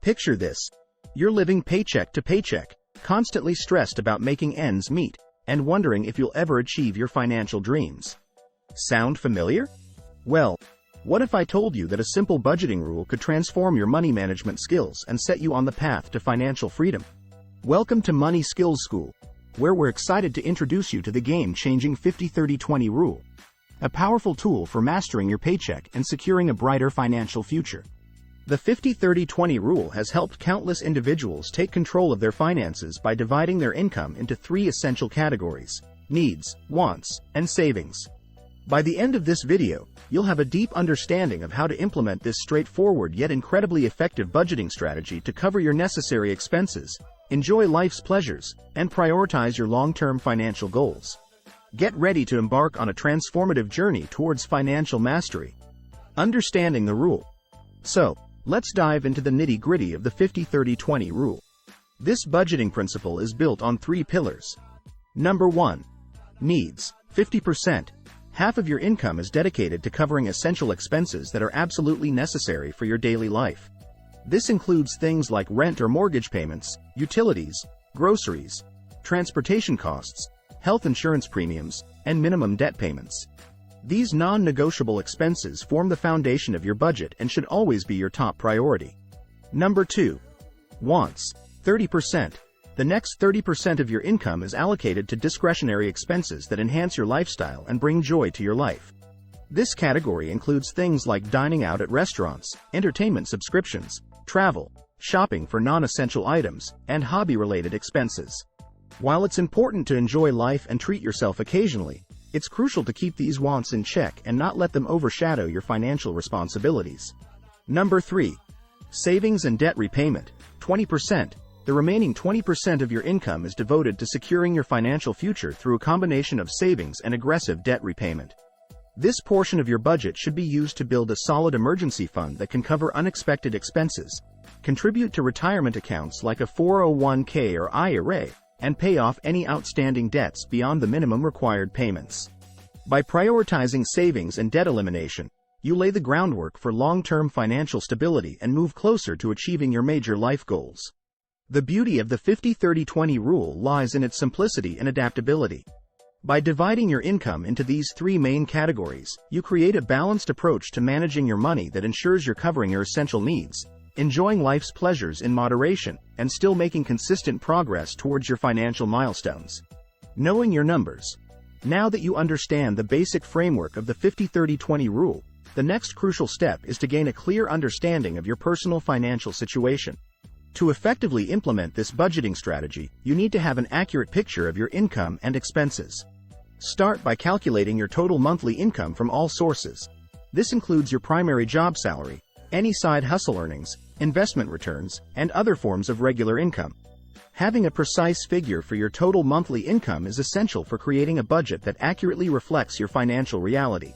Picture this. You're living paycheck to paycheck, constantly stressed about making ends meet, and wondering if you'll ever achieve your financial dreams. Sound familiar? Well, what if I told you that a simple budgeting rule could transform your money management skills and set you on the path to financial freedom? Welcome to Money Skills School, where we're excited to introduce you to the game-changing 50-30-20 rule, a powerful tool for mastering your paycheck and securing a brighter financial future. The 50-30-20 rule has helped countless individuals take control of their finances by dividing their income into three essential categories: needs, wants, and savings. By the end of this video, you'll have a deep understanding of how to implement this straightforward yet incredibly effective budgeting strategy to cover your necessary expenses, enjoy life's pleasures, and prioritize your long-term financial goals. Get ready to embark on a transformative journey towards financial mastery. Understanding the rule. So, let's dive into the nitty-gritty of the 50-30-20 rule. This budgeting principle is built on three pillars. Number 1. Needs. 50%. Half of your income is dedicated to covering essential expenses that are absolutely necessary for your daily life. This includes things like rent or mortgage payments, utilities, groceries, transportation costs, health insurance premiums, and minimum debt payments. These non-negotiable expenses form the foundation of your budget and should always be your top priority. Number 2. Wants. 30%. The next 30% of your income is allocated to discretionary expenses that enhance your lifestyle and bring joy to your life. This category includes things like dining out at restaurants, entertainment subscriptions, travel, shopping for non-essential items, and hobby-related expenses. While it's important to enjoy life and treat yourself occasionally, it's crucial to keep these wants in check and not let them overshadow your financial responsibilities. Number 3. Savings and debt repayment. 20%. The remaining 20% of your income is devoted to securing your financial future through a combination of savings and aggressive debt repayment. This portion of your budget should be used to build a solid emergency fund that can cover unexpected expenses, contribute to retirement accounts like a 401k or IRA, and pay off any outstanding debts beyond the minimum required payments. By prioritizing savings and debt elimination, you lay the groundwork for long-term financial stability and move closer to achieving your major life goals. The beauty of the 50-30-20 rule lies in its simplicity and adaptability. By dividing your income into these three main categories, you create a balanced approach to managing your money that ensures you're covering your essential needs, enjoying life's pleasures in moderation, and still making consistent progress towards your financial milestones. Knowing your numbers. Now that you understand the basic framework of the 50-30-20 rule, the next crucial step is to gain a clear understanding of your personal financial situation. To effectively implement this budgeting strategy, you need to have an accurate picture of your income and expenses. Start by calculating your total monthly income from all sources. This includes your primary job salary, any side hustle earnings, investment returns, and other forms of regular income. Having a precise figure for your total monthly income is essential for creating a budget that accurately reflects your financial reality.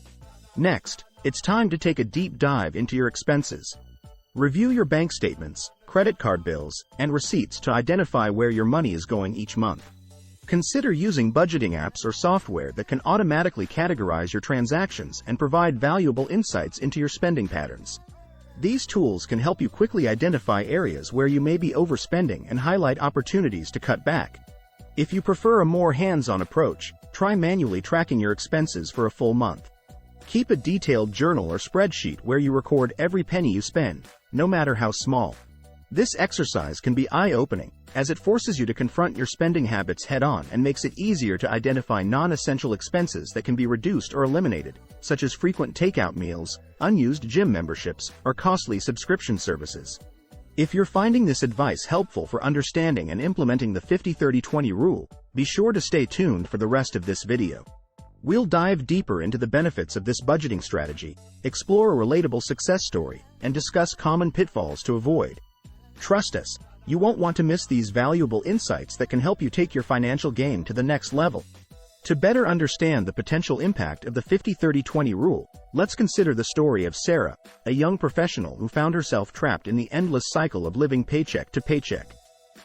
Next, it's time to take a deep dive into your expenses. Review your bank statements, credit card bills, and receipts to identify where your money is going each month. Consider using budgeting apps or software that can automatically categorize your transactions and provide valuable insights into your spending patterns. These tools can help you quickly identify areas where you may be overspending and highlight opportunities to cut back. If you prefer a more hands-on approach, try manually tracking your expenses for a full month. Keep a detailed journal or spreadsheet where you record every penny you spend, no matter how small. This exercise can be eye-opening, as it forces you to confront your spending habits head-on and makes it easier to identify non-essential expenses that can be reduced or eliminated, such as frequent takeout meals, unused gym memberships, or costly subscription services. If you're finding this advice helpful for understanding and implementing the 50-30-20 rule, be sure to stay tuned for the rest of this video. We'll dive deeper into the benefits of this budgeting strategy, explore a relatable success story, and discuss common pitfalls to avoid. Trust us, you won't want to miss these valuable insights that can help you take your financial game to the next level. To better understand the potential impact of the 50-30-20 rule, let's consider the story of Sarah, a young professional who found herself trapped in the endless cycle of living paycheck to paycheck.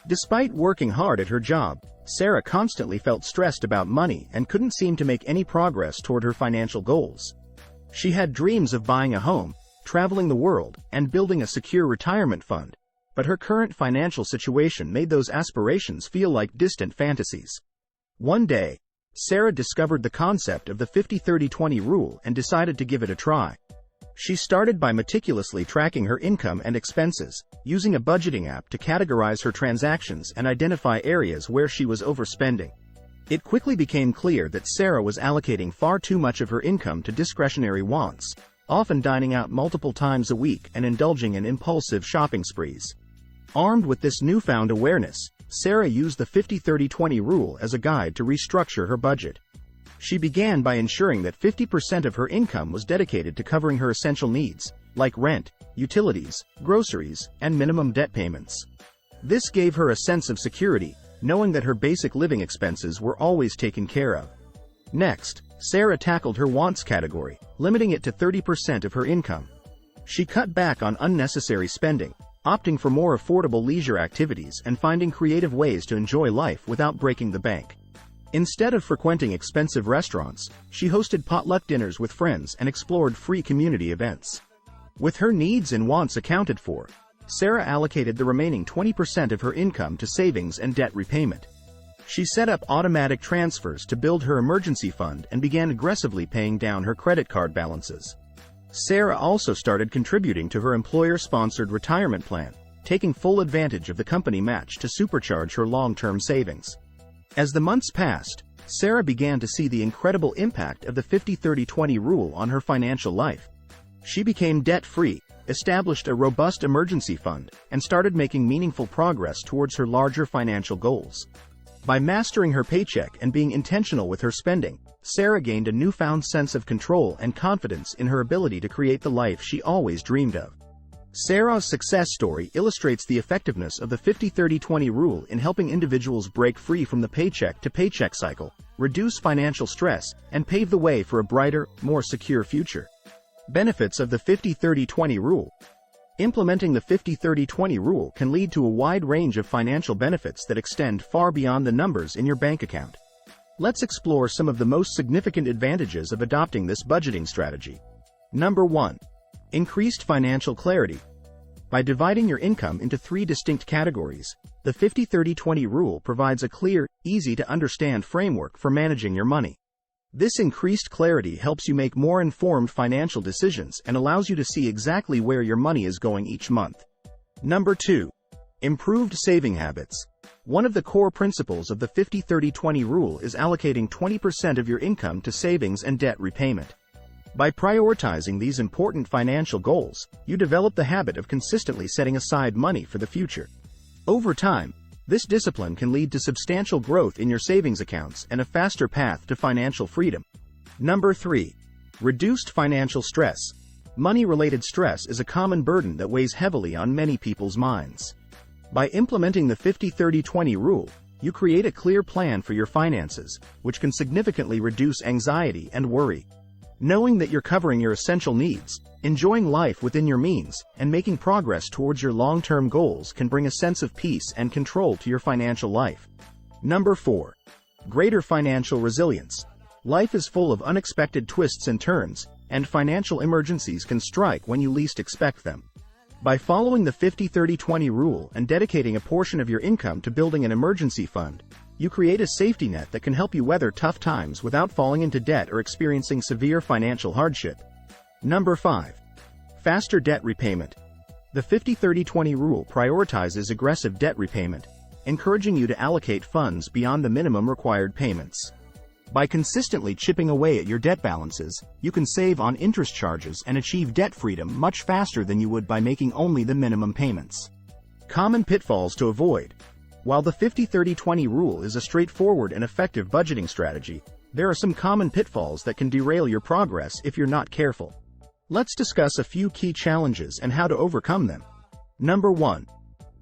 Despite working hard at her job, Sarah constantly felt stressed about money and couldn't seem to make any progress toward her financial goals. She had dreams of buying a home, traveling the world, and building a secure retirement fund, But her current financial situation made those aspirations feel like distant fantasies. One day, Sarah discovered the concept of the 50-30-20 rule and decided to give it a try. She started by meticulously tracking her income and expenses, using a budgeting app to categorize her transactions and identify areas where she was overspending. It quickly became clear that Sarah was allocating far too much of her income to discretionary wants, often dining out multiple times a week and indulging in impulsive shopping sprees. Armed with this newfound awareness, Sarah used the 50-30-20 rule as a guide to restructure her budget. She began by ensuring that 50% of her income was dedicated to covering her essential needs, like rent, utilities, groceries, and minimum debt payments. This gave her a sense of security, knowing that her basic living expenses were always taken care of. Next, Sarah tackled her wants category, limiting it to 30% of her income. She cut back on unnecessary spending, opting for more affordable leisure activities and finding creative ways to enjoy life without breaking the bank. Instead of frequenting expensive restaurants, she hosted potluck dinners with friends and explored free community events. With her needs and wants accounted for, Sarah allocated the remaining 20% of her income to savings and debt repayment. She set up automatic transfers to build her emergency fund and began aggressively paying down her credit card balances. Sarah also started contributing to her employer-sponsored retirement plan, taking full advantage of the company match to supercharge her long-term savings. As the months passed, Sarah began to see the incredible impact of the 50-30-20 rule on her financial life. She became debt-free, established a robust emergency fund, and started making meaningful progress towards her larger financial goals. By mastering her paycheck and being intentional with her spending, Sarah gained a newfound sense of control and confidence in her ability to create the life she always dreamed of. Sarah's success story illustrates the effectiveness of the 50-30-20 rule in helping individuals break free from the paycheck-to-paycheck cycle, reduce financial stress, and pave the way for a brighter, more secure future. Benefits of the 50-30-20 rule. Implementing the 50-30-20 rule can lead to a wide range of financial benefits that extend far beyond the numbers in your bank account. Let's explore some of the most significant advantages of adopting this budgeting strategy. Number 1. Increased financial clarity. By dividing your income into 3 distinct categories, the 50-30-20 rule provides a clear, easy-to-understand framework for managing your money. This increased clarity helps you make more informed financial decisions and allows you to see exactly where your money is going each month. Number 2. Improved saving habits. One of the core principles of the 50-30-20 rule is allocating 20% of your income to savings and debt repayment. By prioritizing these important financial goals, you develop the habit of consistently setting aside money for the future. Over time, this discipline can lead to substantial growth in your savings accounts and a faster path to financial freedom. Number 3. Reduced financial stress. Money-related stress is a common burden that weighs heavily on many people's minds. By implementing the 50-30-20 rule, you create a clear plan for your finances, which can significantly reduce anxiety and worry. Knowing that you're covering your essential needs, enjoying life within your means, and making progress towards your long-term goals can bring a sense of peace and control to your financial life. Number 4. Greater financial resilience. Life is full of unexpected twists and turns, and financial emergencies can strike when you least expect them. By following the 50-30-20 rule and dedicating a portion of your income to building an emergency fund, you create a safety net that can help you weather tough times without falling into debt or experiencing severe financial hardship. Number 5. Faster debt repayment. The 50-30-20 rule prioritizes aggressive debt repayment, encouraging you to allocate funds beyond the minimum required payments. By consistently chipping away at your debt balances, you can save on interest charges and achieve debt freedom much faster than you would by making only the minimum payments. Common pitfalls to avoid. While the 50-30-20 rule is a straightforward and effective budgeting strategy, there are some common pitfalls that can derail your progress if you're not careful. Let's discuss a few key challenges and how to overcome them. Number 1.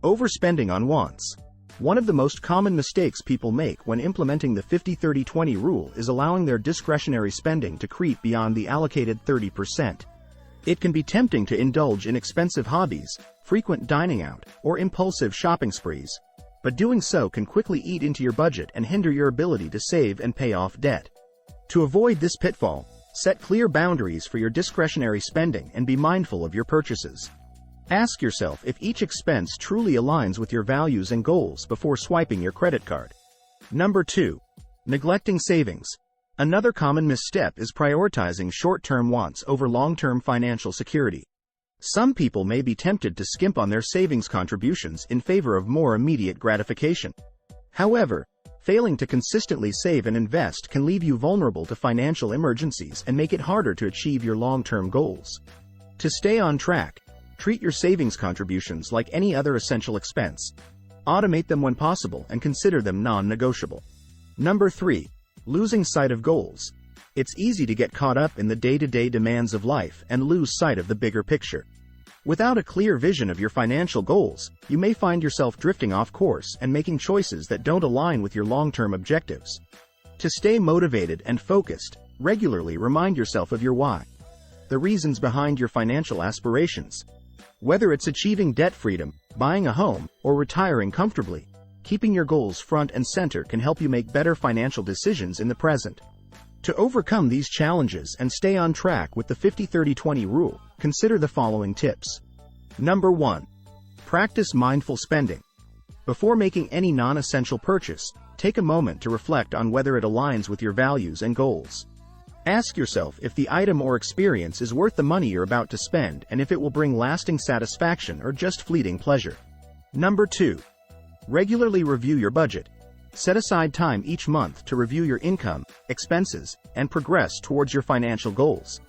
Overspending on wants. One of the most common mistakes people make when implementing the 50-30-20 rule is allowing their discretionary spending to creep beyond the allocated 30%. It can be tempting to indulge in expensive hobbies, frequent dining out, or impulsive shopping sprees, but doing so can quickly eat into your budget and hinder your ability to save and pay off debt. To avoid this pitfall, set clear boundaries for your discretionary spending and be mindful of your purchases. Ask yourself if each expense truly aligns with your values and goals before swiping your credit card. Number 2. Neglecting savings. Another common misstep is prioritizing short-term wants over long-term financial security. Some people may be tempted to skimp on their savings contributions in favor of more immediate gratification. However, failing to consistently save and invest can leave you vulnerable to financial emergencies and make it harder to achieve your long-term goals. To stay on track, treat your savings contributions like any other essential expense. Automate them when possible and consider them non-negotiable. Number 3. Losing sight of goals. It's easy to get caught up in the day-to-day demands of life and lose sight of the bigger picture. Without a clear vision of your financial goals, you may find yourself drifting off course and making choices that don't align with your long-term objectives. To stay motivated and focused, regularly remind yourself of your why, the reasons behind your financial aspirations. Whether it's achieving debt freedom, buying a home, or retiring comfortably, keeping your goals front and center can help you make better financial decisions in the present. To overcome these challenges and stay on track with the 50-30-20 rule, consider the following tips. Number 1. Practice mindful spending. Before making any non-essential purchase, take a moment to reflect on whether it aligns with your values and goals. Ask yourself if the item or experience is worth the money you're about to spend and if it will bring lasting satisfaction or just fleeting pleasure. Number 2. Regularly review your budget. Set aside time each month to review your income, expenses, and progress towards your financial goals.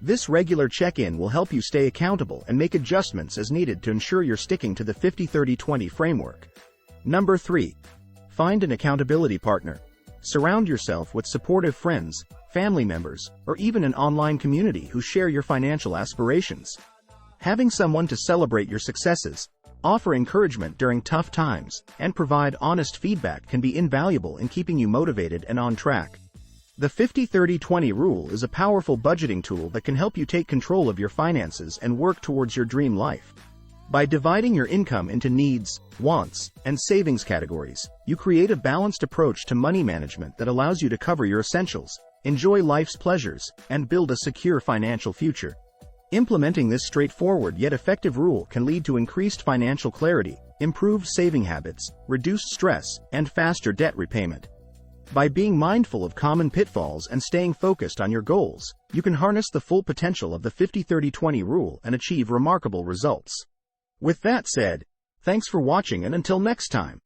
This regular check-in will help you stay accountable and make adjustments as needed to ensure you're sticking to the 50-30-20 framework. Number 3. Find an accountability partner. Surround yourself with supportive friends, family members, or even an online community who share your financial aspirations. Having someone to celebrate your successes, offer encouragement during tough times, and provide honest feedback can be invaluable in keeping you motivated and on track. The 50-30-20 rule is a powerful budgeting tool that can help you take control of your finances and work towards your dream life. By dividing your income into needs, wants, and savings categories, you create a balanced approach to money management that allows you to cover your essentials, enjoy life's pleasures, and build a secure financial future. Implementing this straightforward yet effective rule can lead to increased financial clarity, improved saving habits, reduced stress, and faster debt repayment. By being mindful of common pitfalls and staying focused on your goals, you can harness the full potential of the 50-30-20 rule and achieve remarkable results. With that said, thanks for watching and until next time.